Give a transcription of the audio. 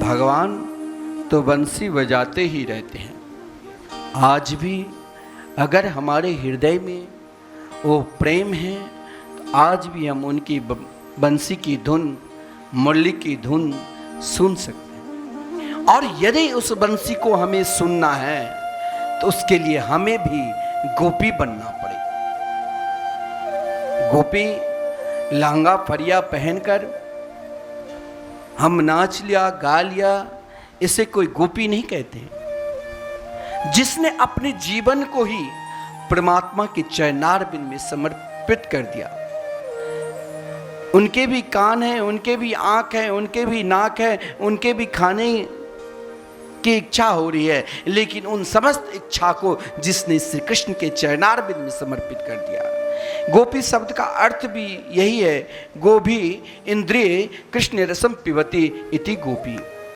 भगवान तो बंसी बजाते ही रहते हैं। आज भी अगर हमारे हृदय में वो प्रेम है तो आज भी हम उनकी बंसी की धुन, मुरली की धुन सुन सकते हैं। और यदि उस बंसी को हमें सुनना है तो उसके लिए हमें भी गोपी बनना पड़ेगा। गोपी लहंगा फरिया पहनकर हम नाच लिया, गा लिया, इसे कोई गोपी नहीं कहते। जिसने अपने जीवन को ही परमात्मा के चरणार बिंद में समर्पित कर दिया। उनके भी कान हैं, उनके भी आंख है, उनके भी नाक है, उनके भी खाने की इच्छा हो रही है, लेकिन उन समस्त इच्छा को जिसने श्री कृष्ण के चरणार बिंद में समर्पित कर दिया। गोपी शब्द का अर्थ भी यही है, गोभी इंद्रिय कृष्ण रसम पिबती इति गोपी।